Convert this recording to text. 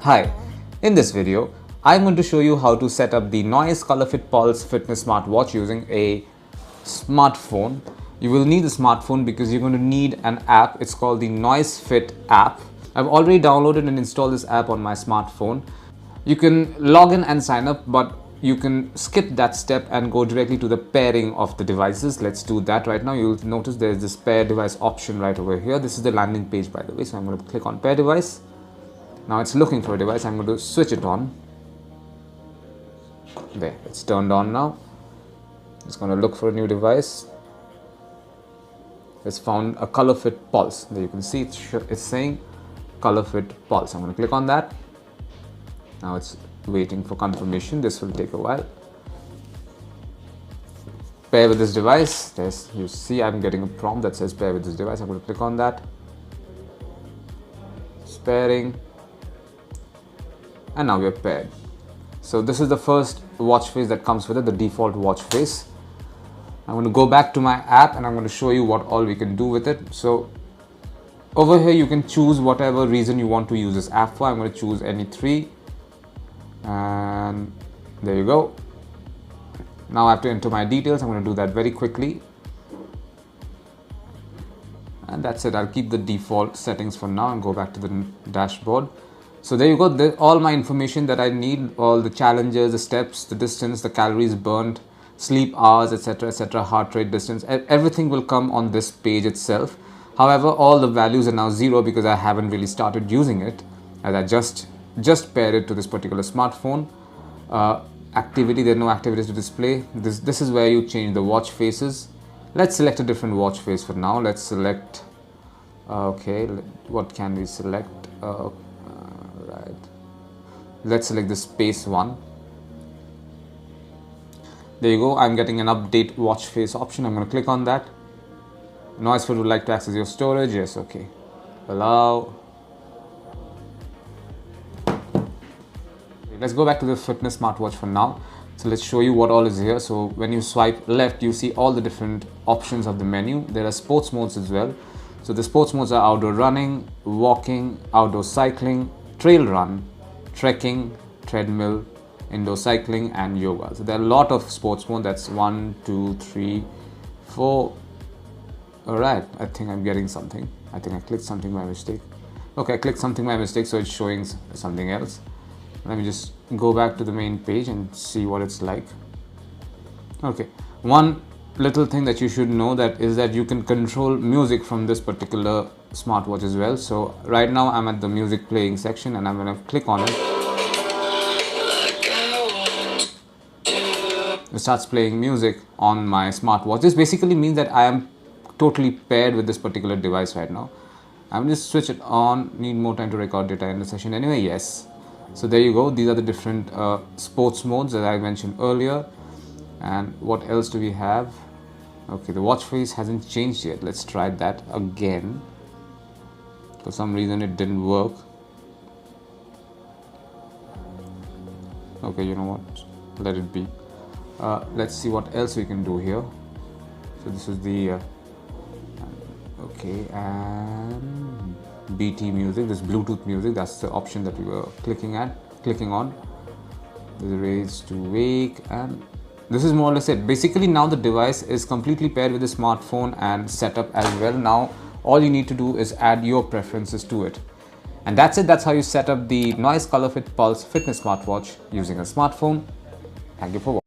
Hi, in this video, I'm going to show you how to set up the Noise ColorFit Pulse Fitness Smartwatch using a smartphone. You will need a smartphone because you're going to need an app. It's called the Noise Fit app. I've already downloaded and installed this app on my smartphone. You can log in and sign up, but you can skip that step and go directly to the pairing of the devices. Let's do that right now. You'll notice there's this pair device option right over here. This is the landing page, by the way. So I'm going to click on pair device. Now it's looking for a device. I'm going to switch it on. There, it's turned on now. It's going to look for a new device. It's found a ColorFit Pulse. There you can see it's saying ColorFit Pulse. I'm going to click on that. Now it's waiting for confirmation. This will take a while. Pair with this device. There's, you see I'm getting a prompt that says pair with this device. I'm going to click on that. It's pairing. And now we are paired. So this is the first watch face that comes with it, the default watch face. I'm going to go back to my app and I'm going to show you what all we can do with it. So over here you can choose whatever reason you want to use this app for. I'm going to choose any three. And there you go. Now I have to enter my details. I'm going to do that very quickly. And that's it. I'll keep the default settings for now and go back to the dashboard. So there you go. All my information that I need, all the challenges, the steps, the distance, the calories burned, sleep hours, etc., heart rate, distance, everything will come on this page itself. However, all the values are now 0 because I haven't really started using it, as I just paired it to this particular smartphone. Activity, there are no activities to display. This is where you change the watch faces. Let's select a different watch face for now. Let's select, okay, what can we select? Right. Let's select the space one. There you go. I'm getting an update watch face option. I'm going to click on that. Noisefit would like to access your storage. Yes, okay. Allow. Let's go back to the fitness smartwatch for now. So let's show you what all is here. So when you swipe left, you see all the different options of the menu. There are sports modes as well. So the sports modes are outdoor running, walking, outdoor cycling, trail run, trekking, treadmill, indoor cycling, and yoga. So there are a lot of sports modes. That's 1, 2, 3, 4. All right, I think I'm getting something. I think I clicked something by mistake. Okay, I clicked something by mistake, so it's showing something else. Let me just go back to the main page and see what it's like. Okay, one little thing that you should know is that you can control music from this particular smartwatch as well. So right now I'm at the music playing section and I'm going to click on it. It starts playing music on my smartwatch. This basically means that I am totally paired with this particular device right now. I'm going to switch it on. Need more time to record data in the session anyway. Yes. So there you go. These are the different sports modes that I mentioned earlier. And what else do we have? Okay, the watch face hasn't changed yet. Let's try that again. For some reason it didn't work. Okay, you know what? Let it be. Let's see what else we can do here. So this is the okay, and BT music, this Bluetooth music, that's the option that we were clicking on. There's raise to wake, and this is more or less it. Basically now the device is completely paired with the smartphone and set up as well. Now all you need to do is add your preferences to it. And that's it. That's how you set up the Noise ColorFit Pulse Fitness Smartwatch using a smartphone. Thank you for watching.